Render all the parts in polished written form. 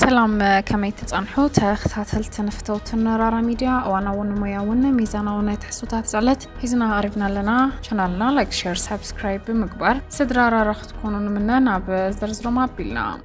سلام كما يتصنحو تختاتلت نفتوت نرارا ميديا وانا ونمويا ميزانا ونتحسوتات زعلت حيزنا قريبنا لنا شانالنا لايك شير سبسكرايب بمقبار سدرارا راح تكونون مننا بزرزرو مابيلنا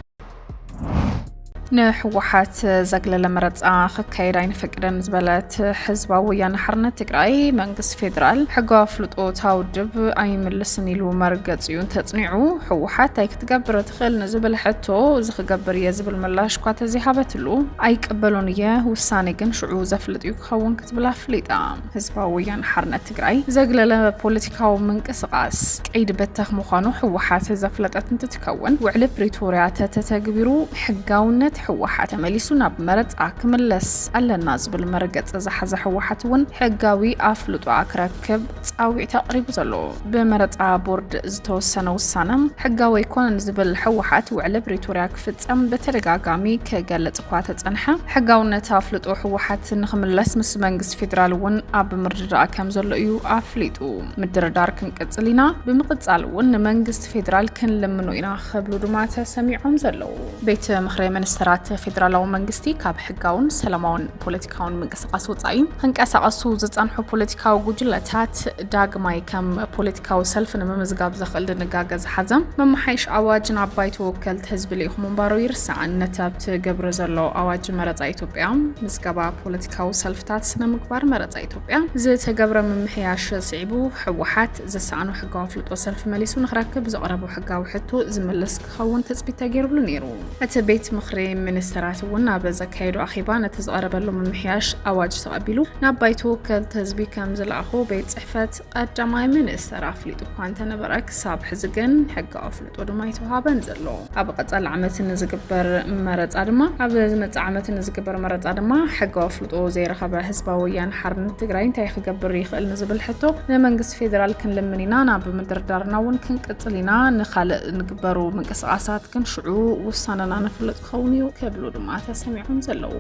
نحوحات زغل لمرصا خكايداين فقدن زبلت حزبا ويان حرنت تግራይ መንግስት ፌደራል ሕጋዊ ፍልጦ ታውድብ ኣይምልስን ኢሉ መርገጽዩን ተጽኒዑ ሕወሓት ኣይ ክትገብር ትኽእል ንዝብል ሕቶ ዝኽገብር የዝብል ምላሽ ኳ ተዚሃበትሉ ኣይቀበሉን ውሳኔ ግን ሽዑ ዘፍልጥዩ ክኸውን ክትብል ኣፍሊጣ ህዝባ ወያነ ሓርነት ትግራይ ዘግለለ ፖለቲካዊ ምንቅስቃስ ቀይድ በተኽ ምዃኑ ሕወሓት ዘፍለጠት እንትትከውን ውዕል ፕሪቶሪያ ተተግቢሩ ሕጋውነት حوحات مليسونا بمرض أكملس ألنا زبل مرقت زحز حوحات ون حقاوي أفلطو أكركب أو تقريب زلو بمرض بورد زتوسنا والسنم حقاوي يكون زبل حوحات وعلى بريتوريا كفت أم بترقاقامي كقالت قواتت أنحا حقاونا تافلطو حوحات نخملس مس منقس فيدرال ون أب مرجع كم زلو يو أفلطو مدردار كنكتلينا بمقتصال ون منقس فيدرال كن لمنو إنا خبلو دماتا سميعهم زلو بيت مخري منسترات فدرالو منغستي كاب حقاون سلامون بوليتيكاون منقسقاس وصاي هنقسقاسو زصانحو بوليتيكاو ጉጅለታት ዳግማይ ከም ፖለቲካው ሰልፍ ንምዝጋብ ዘኽእል ድንጋገዝ ሓዘም መምሓይሽ ኣዋጅን ኣባይ ተወከልት ህዝቢ ለይኹም እምባሮ ይርስዓነት ኣብቲ ገብረ ዘሎ ኣዋጅ መረፃ ኢትዮጵያ ምዝገባ ፖለቲካው ሰልፍታት ስነ ምግባር መረፃ ኢትዮጵያ ዝተገብረ መምሕያሽ ስዒቡ ሕወሓት ዘሳኣኑ ሕጋዊ ፍልጦ ሰልፍ መሊሱ ንኽረክብ ዘቕረቡ ሕጋዊ ሕቶ ዝምልስ ክኸውን ተፅቢት ተገይሩሉ ነይሩ እቲ ቤት ምኽሪ ሚኒስትራት ውን ኣብ ዘካየዱ ኣኺባ ነቲ ዝቐረበሉ መምሕያሽ ኣዋጅ ተቐቢሉ ናባይ ተወከልት ህዝቢ ከም ዝለኣኹ ቤት ጽሕፈት ቀዳማይ ሚኒስትር ኣፍሊጡ እኳ እንተነበረ ክሳብ ሕዚ ግን ሕጋዊ ፍልጦ ድማ ይተዋሃበን ዘሎ ኣብ ቀጻሊ ዓመት ንዝግበር መረፃ ድማ ኣብ ዝመጽእ ዓመት ንዝግበር መረፃ ድማ ሕጋዊ ፍልጦ ዘይረኸበ ህዝባዊ ወያነ ሓርነት ትግራይ እንታይ ክገብር ይኽእል ንዝብል ሕቶ ንመንግስቲ ፌደራል ክንልምን ኢና ናብ ምድርዳርና ውን ክንቅጽል ኢና ንኻልእ ንግበሩ ምንቅስቓሳት ግን ሽዑ ውሳነና ንፍልጥ ክኸውን እዩ ከብሉ ድማ ተሰሚዖም ዘለው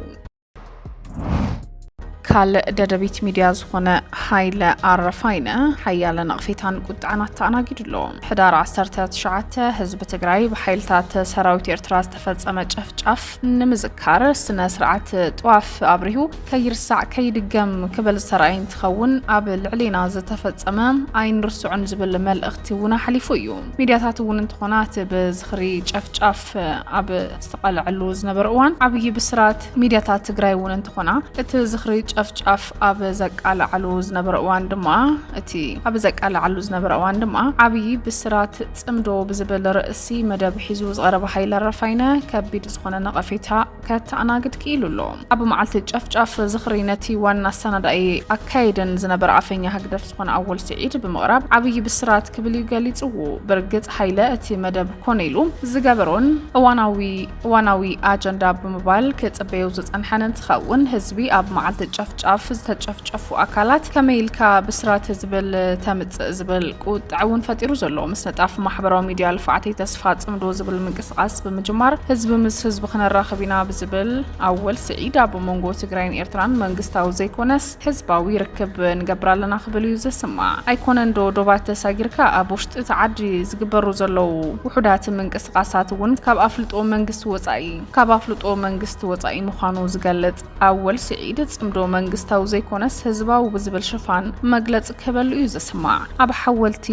كال ددبيت ميديا زخونه حيل عرفاينه حيال نقفيتان قطعنات تاناغيدلو حدار 19 حزب تግራይ بحيلታት ሰራዊት ኤርትራ ዝተፈጸመ ጨፍጫፍ ንምዝካር ስነ ስርዓት ጧፍ አብሪሁ ከይርሳዕ ከይድገም ክበል ሰራይን ትኸውን ኣብ ልዕሊና ዝተፈጸመ ኣይን ርስዑን ዝብል መልእኽቲ ውን ሓሊፉ እዩ ሚድያታት ውን እንትኾናት ብዝኽሪ ጨፍጫፍ ኣብ ዝተቀልዕሉ ዝነበረ እዋን ዓብይ ብስራት ሚድያታት ትግራይ ውን እንትኾና እቲ ዝኽሪ ጨፍጫፍ ኣብ ዘቃልዓሉ ዝነበረ እዋን ድማ እቲ ኣብ ዘቃልዓሉ ዝነበረ እዋን ድማ ዓብይ ብስራት ጽምዶ ብዝብል ርእሲ መደብ ሒዙ ዝቐረበ ሓይለ ረፋይነ ከቢድ ዝኾነ ነቐፌታ ከተኣናግድ ክኢሉሎ ኣብ መዓልቲ ጨፍጫፍ ዝኽሪ ነቲ ዋና ሰነዳይ ኣካይደን ዝነበረ ኣፈኛ ሃግደፍ ዝኾነ ኣወል ስዒድ ብምቕራብ ዓብይ ብስራት ክብል ይገሊጽዎ ብርግጽ ሓይለ እቲ መደብ ኮነይሉ ዝገበሮን እዋናዊ ኣጀንዳ ብምባል ክጽበዩ ዝጸንሐን እንትኸውን ህዝቢ ኣብ መዓልቲ ጨፍጫፍ ዝተጨፍጨፉ ኣካላት ከመይልካ ብስራት ዝብል ተምጽእ ዝብል ቁጥዕውን ፈጢሩ ዘሎ ምስ ነጣፍ ማሕበራዊ ሚድያ ልፋዕተይ ተስፋ ጽምዶ ዝብል ምንቅስቓስ ብምጅማር ህዝቢ ምስ ህዝቢ ክነራኸብ ኢና ብዝብል ኣወል ስዒድ ኣብ መንጎ ትግራይን ኤርትራን መንግስታዊ ዘይኮነስ ህዝባዊ ርክብ ንገብራለና ክብል እዩ ዘስማዕ ኣይኮነን ዶ ዶባት ተሳጊርካ ኣብ ውሽጢ ተዓዲ ዝግበሩ ዘለው ውሑዳት ምንቅስቓሳት ውን ካብ ኣፍልጦ መንግስቲ ወፃኢ ምዃኑ ዝገልጽ ኣወል ስዒድ ጽምዶ መንግስታዊ ዘይኮነስ ህዝባዊ ብዝብል ሽፋን መግለጽ ከበሉ እዩ ዘስማዕ ኣብ ሓወልቲ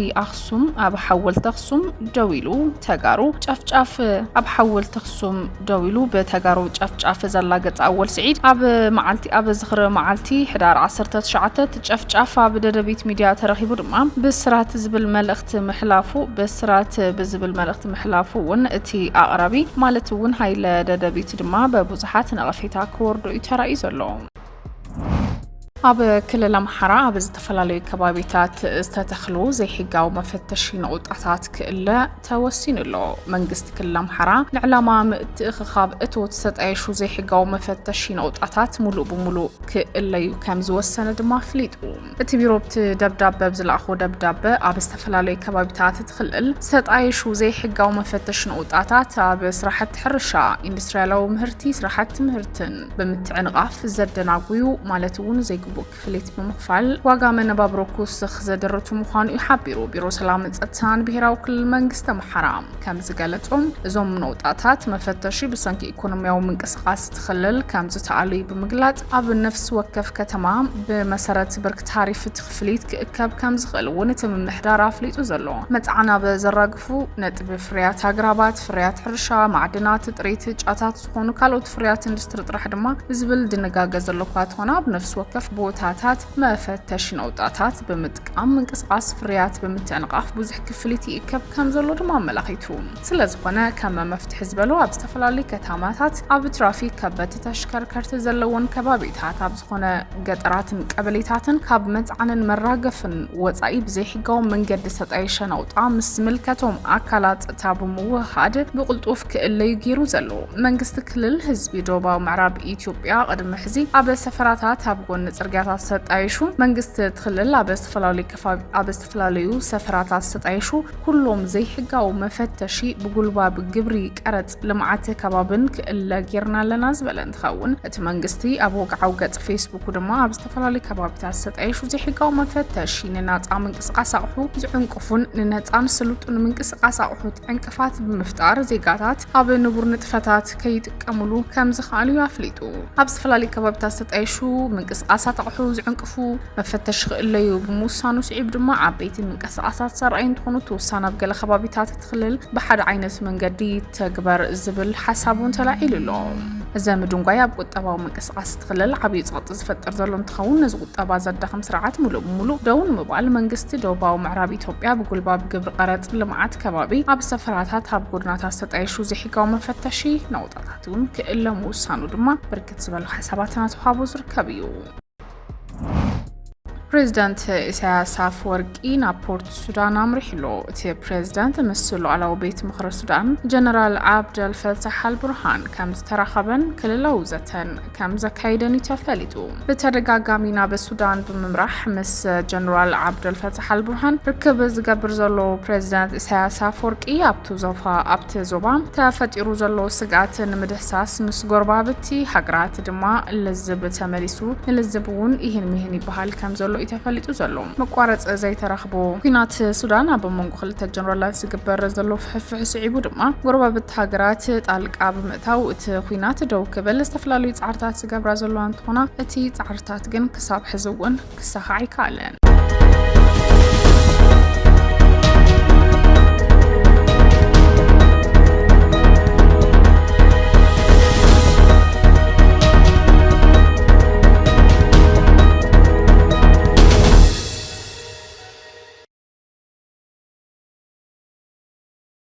ኣኽሱም ደዊሉ ተጋሩ ጨፍጫፍ ኣብ ሓወልቲ ኣኽሱም ደዊሉ በተጋሩ ጨፍጫፍ ዘላገጽ ኣወል ስዒድ ኣብ ዝኽሪ መዓልቲ ሕዳር 19 ጨፍጫፍ ኣብ ደደቢት ሚድያ ተረኺቡ ድማ ብስራት ዝብል መልእኽቲ ምሕላፉ ውን እቲ ኣቕራቢ ማለት ውን ሃይለ ደደቢት ድማ በብዙሓት ነቐፌታ ክወርዶ እዩ ተራእዩ ዘሎ ኣብ ክልል ኣምሓራ ኣብ ዝተፈላለዩ ከባቢታት ዝተተኽሉ ዘይሕጋዊ መፈተሺ ነቑጣታት ክእለ ተወሲኑሎ መንግስቲ ክልል ኣምሓራ ንዕላማ ምእትእኽኻብ እቶት ዝተጣየሹ ዘይሕጋዊ መፈተሺ ነቑጣታት ሙሉእ ብሙሉእ ክእለዩ ከም ዝወሰነ ድማ ኣፍሊጡ እቲ ቢሮ ደብዳበ ብዝለኣኾ ደብዳበ ኣብ ዝተፈላለዩ ከባቢታት ትኽልል ዝተጣየሹ ዘይሕጋዊ መፈተሺ ነቑጣታት ኣብ ስራሕቲ ሕርሻ ኢንዱስትርያላዊ ምህርቲ ስራሕቲ ምህርትን ብምትዕንቓፍ ዘደናግዩ ማለት ውን ዝግቡ ክፍሊት ብምኽፋል ዋጋ መነባብሮ ክውስኽ ዘደረቱ ምዃኑ ይሓቢሩ ቢሮ ሰላምን ጸጥታን ብሄራዊ ክልል መንግስቲ ኣምሓራ ከም ዝገለጾም እዞም ነውጣታት መፈተሺ ብሰንኪ ኢኮኖሚያዊ ምንቅስቓስ ትኽልል ከም ዝተኣልዩ ብምግላጽ ኣብ ነፍሲ ወከፍ ከተማ ብመሰረት ብርክ ታሪፍ ትኽፍሊት ክእከብ ከም ዝኽእል እውን እቲ ምምሕዳር ኣፍሊጡ ዘሎ መጽዓና በዘራግፉ ነጥቢ ፍርያት ኣግራባት ፍርያት ሕርሻ ማዕድናት ጥሪት ጫታት ዝኾኑ ካልኦት ፍርያት ኢንዱስትሪ ጥራሕ ድማ ዝብል ድንጋገ ዘሎ እኳ እንተኾነ ኣብ ነፍሲ ወከፍ ቦታታት መፈተሺ ነውጣታት ብምጥቃም ምንቅስቓስ ፍርያት ብምትዕንቃፍ ብዙሕ ክፍሊት ይእከብ ከም ዘሎ ድማ ኣመላኺቱ ስለዝኾነ ከም መፍትሒ ዝበሎ ኣብ ዝተፈላለዩ ከተማታት ኣብ ትራፊክ ከበድቲ ተሽከርከርቲ ዘለዎን ከባቢታት ኣብ ዝኾነ ገጠራትን ቀበሌታትን ካብ መጽዓንን መራገፍን ወጻኢ ብዘይሕጋዊ መንገዲ ዝተጣየሸ ነውጣ ምስ ምልከቶም ኣካላት ጸጥታ ብምውህሃድ ብቕልጡፍ ክእለዩ ገይሩ ዘሎ መንግስቲ ክልል ህዝቢ ደቡባዊ ምዕራብ ኢትዮጵያ ቅድሚ ሕዚ ኣብ ሰፈራታት ኣብ ጎኒ ጽርግያታት ዝተጣየሹ መንግስቲ ክልል ኣብ ዝተፈላለዩ ሰፈራታት ዝተጣየሹ ኩሎም ዘይሕጋዊ መፈተሺ ብጉልባብ ግብሪ ቀረጽ ልምዓት ከባብን ክእለ ጌርና ኣለና ዝበለ እንትኸውን እቲ መንግስቲ ኣብ ወግዓዊ ገጽ ፌስቡክ ድማ ኣብ ዝተፈላለዩ ከባቢታት ዝተጣየሹ ዘይሕጋዊ መፈተሺ ንናጻ ምንቅስቓስ ኣቑሑ ዝዕንቅፉን ንነጻን ስሉጥን ምንቅስቓስ ኣቑሑት ዕንቅፋት ብምፍጣር ዜጋታት ኣብ ንቡር ንጥፈታት ከይጥቀሙሉ ከም ዝኽኣሉ ኣፍሊጡ ኣብ ዝተፈላለዩ ከባቢታት ዝተጣየሹ ምንቅስቓሳት ኣቑሑ ዝዕንቅፉ መፈተሺ ክእለዩ ብምውሳኑ ስዒብ ድማ ዓበይቲ ምንቅስቓሳት ሰራይ እንትኾኑ ተወሳነ ኣብ ገለ ከባቢታት ትኽልል ብሓደ ዓይነት መንገዲ ተግበር ዝብል ሓሳቡን ተላዒሉ ኣሎ እዚ ምድንጓይ ኣብ ቁጠባዊ ምንቅስቓስ ትኽልል ዓብዪ ጸቕጢ ዝፈጥር ዘሎ እንትኸውን ነዚ ቁጠባ ዘዳኽም ስርዓት ሙሉእ ብምሉእ ደው ንምባል መንግስቲ ደቡባዊ ምዕራብ ኢትዮጵያ ብጉልባብ ግብሪ ቀረጽ ልምዓት ከባቢ ኣብ ሰፈራታት ኣብ ጎድናታት ዝተጣየሹ ዘይሕጋዊ መፈተሺ ነውጣታት እውን ክእለ ምውሳኑ ድማ ብርክት ዝበሉ ሓሳባት እናተዋሃቡ ዝርከብ እዩ ፕሬዝዳንት ኢሳያስ አፈወርቂ ናብ ፖርት ሱዳን ኣምሪሕሎ እቲ ፕሬዝዳንት ምስ ሉዓላዊ ቤት ምኽሪ ሱዳን ጀነራል ዓብደል ፈታሕ አልቡርሃን ከም ዝተራኸበን ክልላዊ ዘተን ከም ዘካይደን ተፈሊጡ ብተደጋጋሚ ናብ ሱዳን ብምምራሕ ምስ ጀነራል ዓብደል ፈታሕ አልቡርሃን ርክብ ዝገብር ዘሎ ፕሬዝዳንት ኢሳያስ አፈወርቂ ኣብቲ ዞባ ተፈጢሩ ዘሎ ስጋት ንምድህሳስ ምስ ጎረባብቲ ሃገራት ድማ ልዝብ ተመሊሱ ልዝብ እውን ይህን ይበሃል ከም ዘሎ ይተፈሊጡ ዘሎ መቋረጽ ዘይተረኽቦ ኩናት ሱዳን ኣብ መንጎ ክልተ ጀነራላት ዝግበር ዘሎ ፍሕፍሕ ስዒቡ ድማ ጎረባብቲ ሃገራት ጣልቃ ብምእታው እቲ ኩናት ደው ክብል ዝተፈላለዩ ጻዕርታት ዝገብራ ዘለዋ እንትኾና እቲ ጻዕርታት ግን ክሳብ ሕዚ እውን ክሳኻዕ ይከኣለን